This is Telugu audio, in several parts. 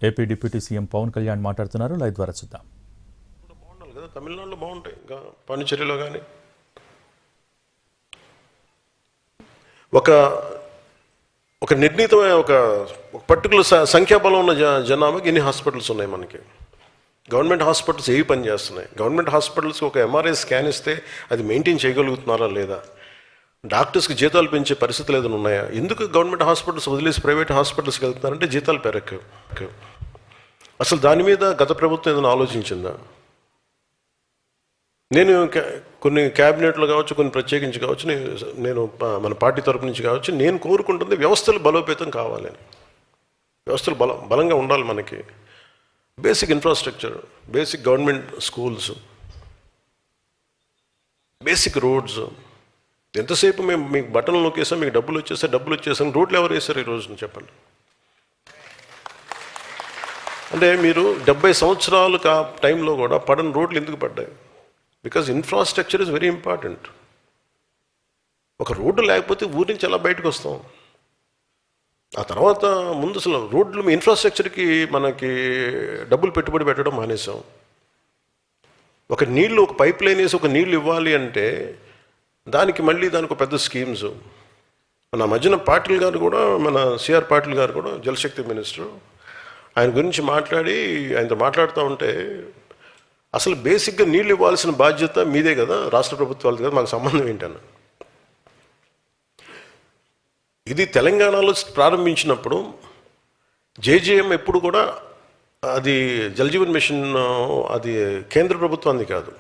AP deputy CM Pavan Kalyan మాట్లాడుతున్నారు. లైవ్ ద్వారా చూద్దాం. బాగుండాలి కదా, తమిళనాడులో బాగుంటాయి, ఇంకా పాండిచేరిలో కానీ ఒక ఒక నిర్ణీతమైన ఒక పర్టికులర్ సంఖ్యాబలం ఉన్న జనాభాకి ఎన్ని హాస్పిటల్స్ ఉన్నాయి మనకి. గవర్నమెంట్ హాస్పిటల్స్ ఏవి పనిచేస్తున్నాయి? గవర్నమెంట్ హాస్పిటల్స్కి ఒక ఎంఆర్ఐ స్కాన్ ఇస్తే అది మెయింటైన్ చేయగలుగుతున్నారా లేదా? డాక్టర్స్కి జీతాలు పెంచే పరిస్థితులు ఏదైనా ఉన్నాయా? ఎందుకు గవర్నమెంట్ హాస్పిటల్స్ వదిలేసి ప్రైవేట్ హాస్పిటల్స్కి వెళ్తున్నారంటే జీతాలు పెరగవు. అసలు దాని మీద గత ప్రభుత్వం ఏదైనా ఆలోచించిందా? నేను కొన్ని క్యాబినెట్లు కావచ్చు, కొన్ని ప్రత్యేకించి కావచ్చు, నేను మన పార్టీ తరపు నుంచి కావచ్చు, నేను కోరుకుంటుంది వ్యవస్థలు బలోపేతం కావాలని. వ్యవస్థలు బలంగా ఉండాలి. మనకి basic infrastructure, basic government schools, basic roads. ఎంతసేపు మేము మీకు బటన్లు నొక్కేసాం, మీకు డబ్బులు వచ్చేసాం. రోడ్లు ఎవరు వేశారు ఈ రోజున చెప్పండి? అంటే మీరు 70 సంవత్సరాలు టైంలో కూడా పడని రోడ్లు ఎందుకు పడ్డాయి? Because infrastructure is very important. ఒక రోడ్డు లేకపోతే ఊరి నుంచి ఎలా బయటకు వస్తాం? ఆ తర్వాత ముందు అసలు రోడ్లు ఇన్ఫ్రాస్ట్రక్చర్కి మనకి డబ్బులు పెట్టుబడి పెట్టడం మానేసాం. ఒక నీళ్లు, ఒక పైప్ లైన్ వేసి ఒక నీళ్ళు ఇవ్వాలి అంటే దానికి ఒక పెద్ద స్కీమ్స్. మన మధ్యన పాటిల్ గారు కూడా, మన సిఆర్ పాటిల్ గారు కూడా జలశక్తి మినిస్టర్, ఆయన గురించి ఆయనతో మాట్లాడుతూ ఉంటే అసలు బేసిక్గా నీళ్ళు ఇవ్వాల్సిన బాధ్యత మీదే కదా, రాష్ట్ర ప్రభుత్వాలది కదా, మాకు సంబంధం ఏంటన్న. ఇది తెలంగాణలో ప్రారంభించినప్పుడు జేజేఎం ఎప్పుడు కూడా అది జలజీవన్ మిషన్ అది కేంద్ర ప్రభుత్వాన్ని కాదు,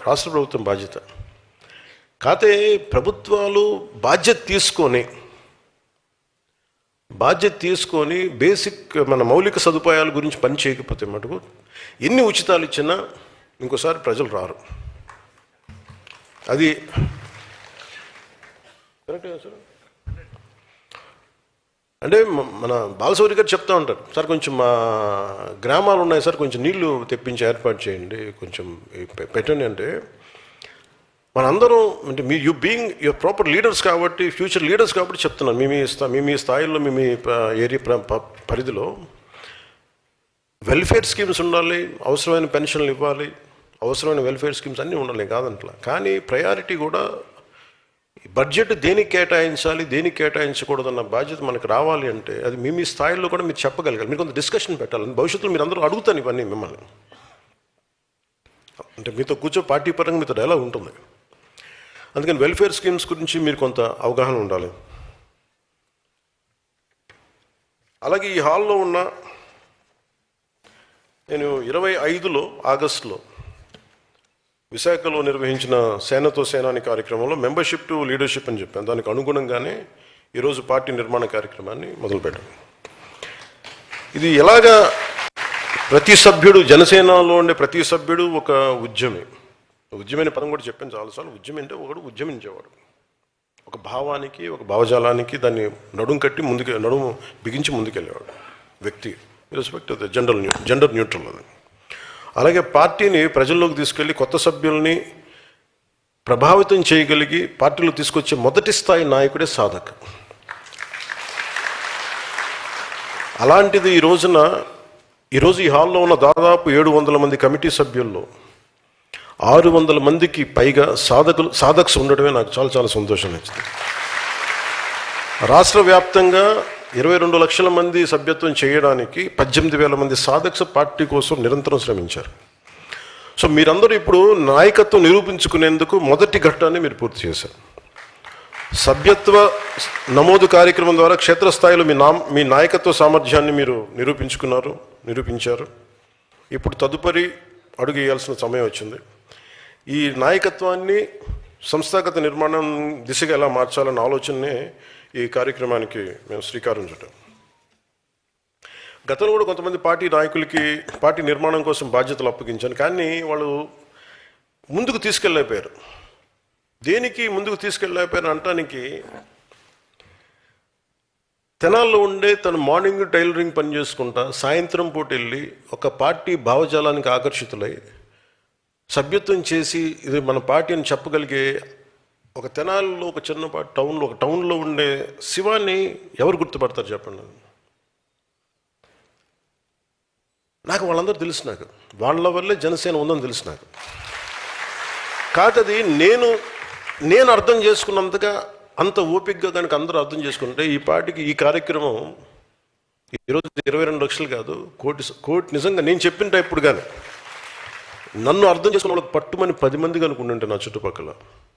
రాష్ట్ర ప్రభుత్వం బాధ్యత. కాకపోతే ప్రభుత్వాలు బాధ్యత తీసుకొని బేసిక్ మన మౌలిక సదుపాయాల గురించి పని చేయకపోతే మటుకు ఎన్ని ఉచితాలు ఇచ్చినా ఇంకోసారి ప్రజలు రారు. అది కరెక్టే సార్. అంటే మన బాలశౌరి గారు చెప్తా ఉంటారు, సార్ కొంచెం మా గ్రామాలు ఉన్నాయి సార్, కొంచెం నీళ్లు తెప్పించి ఏర్పాటు చేయండి, కొంచెం పెట్టండి. అంటే మనందరం అంటే యువర్ ప్రాపర్ లీడర్స్ కాబట్టి, ఫ్యూచర్ లీడర్స్ కాబట్టి చెప్తున్నాను. మీ స్థాయిలో, మీ ఏరియా పరిధిలో వెల్ఫేర్ స్కీమ్స్ ఉండాలి, అవసరమైన పెన్షన్లు ఇవ్వాలి, అవసరమైన వెల్ఫేర్ స్కీమ్స్ అన్నీ ఉండాలి, కాదంట్లా. కానీ ప్రయారిటీ కూడా బడ్జెట్ దేనికి కేటాయించాలి, దేనికి కేటాయించకూడదన్న బాధ్యత మనకు రావాలి. అంటే అది మీ స్థాయిలో కూడా మీరు చెప్పగలగాలి. మీరు కొంత డిస్కషన్ పెట్టాలి. భవిష్యత్తులో మీరు అందరూ అడుగుతాను ఇవన్నీ మిమ్మల్ని. అంటే మీతో పార్టీ పరంగా మీతో ఎలా ఉంటుంది. అందుకని వెల్ఫేర్ స్కీమ్స్ గురించి మీరు కొంత అవగాహన ఉండాలి. అలాగే ఈ హాల్లో ఉన్న నేను 25 ఆగస్టులో విశాఖలో నిర్వహించిన సేనతో సేనాని కార్యక్రమంలో మెంబర్షిప్ టు లీడర్షిప్ అని చెప్పాను. దానికి అనుగుణంగానే ఈరోజు పార్టీ నిర్మాణ కార్యక్రమాన్ని మొదలుపెట్టాను. ఇది ఎలాగా ప్రతి సభ్యుడు, జనసేనలో ఉండే ప్రతి సభ్యుడు ఒక ఉద్యమైన పదం కూడా చెప్పాను చాలాసార్లు. ఉద్యమం అంటే ఒకడు ఉద్యమించేవాడు, ఒక భావానికి, ఒక భావజాలానికి దాన్ని నడుము బిగించి ముందుకెళ్ళేవాడు వ్యక్తి, రెస్పెక్ట్ జెండర్ న్యూట్రల్. అది అలాగే పార్టీని ప్రజల్లోకి తీసుకెళ్ళి కొత్త సభ్యుల్ని ప్రభావితం చేయగలిగి పార్టీలో తీసుకొచ్చే మొదటి స్థాయి నాయకుడే సాధక్. అలాంటిది ఈరోజు ఈ హాల్లో ఉన్న దాదాపు 700 మంది కమిటీ సభ్యుల్లో 600 మందికి పైగా సాధక్స్ ఉండడమే నాకు చాలా చాలా సంతోషం నచ్చింది. రాష్ట్ర వ్యాప్తంగా 22 లక్షల మంది సభ్యత్వం చేయడానికి 18,000 మంది సాధక్స్ పార్టీ కోసం నిరంతరం శ్రమించారు. సో మీరందరూ ఇప్పుడు నాయకత్వం నిరూపించుకునేందుకు మొదటి ఘట్టాన్ని మీరు పూర్తి చేశారు. సభ్యత్వ నమోదు కార్యక్రమం ద్వారా క్షేత్రస్థాయిలో మీ నాయకత్వ సామర్థ్యాన్ని మీరు నిరూపించారు. ఇప్పుడు తదుపరి అడుగు వేయాల్సిన సమయం వచ్చింది. ఈ నాయకత్వాన్ని సంస్థాగత నిర్మాణం దిశగా ఎలా మార్చాలన్న ఆలోచననే ఈ కార్యక్రమానికి మేము శ్రీకారం చుట్టాం. గతంలో కూడా కొంతమంది పార్టీ నాయకులకి పార్టీ నిర్మాణం కోసం బాధ్యతలు అప్పగించాను, కానీ వాళ్ళు ముందుకు తీసుకెళ్ళలేకపోయారు. దేనికి ముందుకు తీసుకెళ్ళలేకపోయారు అంటానికి, తెనాల్లో ఉండే తను మార్నింగ్ టైలరింగ్ పని చేసుకుంటా సాయంత్రం పూట వెళ్ళి ఒక పార్టీ భావజాలానికి ఆకర్షితులై సభ్యత్వం చేసి ఇది మన పార్టీ అని చెప్పగలిగే ఒక తెనాల్లో ఒక చిన్నపాటి టౌన్లో ఉండే శివాన్ని ఎవరు గుర్తుపడతారు చెప్పండి? నాకు వాళ్ళందరూ తెలుసు. నాకు వాళ్ళ వల్లే జనసేన ఉందని తెలుసు. నాకు కాదది నేను అర్థం చేసుకున్నంతగా అంత ఓపికగా కనుక అందరూ అర్థం చేసుకుంటే ఈ పార్టీకి ఈ కార్యక్రమం ఈరోజు 22 లక్షలు కాదు, కోటి నిజంగా నేను చెప్పిన టైప్పుడు కానీ నన్ను అర్థం చేసుకున్న వాళ్ళకి పట్టుమని 10 మంది కనుకుంటుంటే నా చుట్టుపక్కల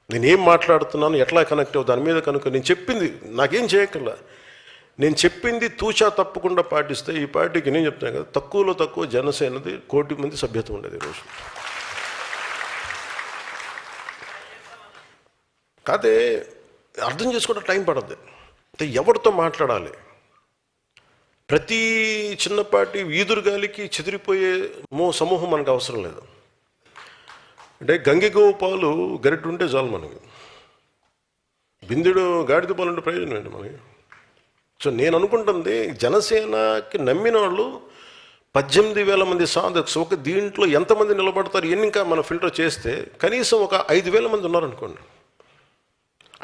నేనేం మాట్లాడుతున్నాను, ఎట్లా కనెక్ట్ అవ్వ దాని మీద కనుక నేను చెప్పింది నాకేం చేయక్కర్లా. నేను చెప్పింది తూచా తప్పకుండా పాటిస్తే ఈ పార్టీకి నేను చెప్తాను కదా, తక్కువలో తక్కువ జనసేనది 1 కోటి మంది సభ్యత్వం ఉండేది ఈరోజు. కాదే అర్థం చేసుకోవడం టైం పడద్దు. అంటే ఎవరితో మాట్లాడాలి, ప్రతి చిన్నపాటి వీధురుగాలికి చెదిరిపోయే సమూహం మనకు అవసరం లేదు. అంటే గంగిగోవు పాలు గరిటె ఉంటే చాలు మనకి, బిందెడు గాడిద పాలు ఉంటే ప్రయోజనం ఏంటి మనకి. సో నేను అనుకుంటుంది జనసేనకి నమ్మిన వాళ్ళు 18,000 మంది సాధకులు. ఒక దీంట్లో ఎంతమంది నిలబడతారు ఎన్ని ఇంకా మనం ఫిల్టర్ చేస్తే కనీసం ఒక 5,000 మంది ఉన్నారనుకోండి.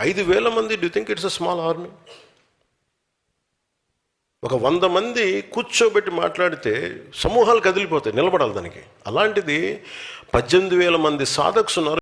5,000 మంది, do think it's a small army? ఒక 100 మంది కూర్చోబెట్టి మాట్లాడితే సమూహాలు కదిలిపోతాయి, నిలబడాలి దానికి. అలాంటిది 18,000 మంది సాధకులు ఉన్నారు.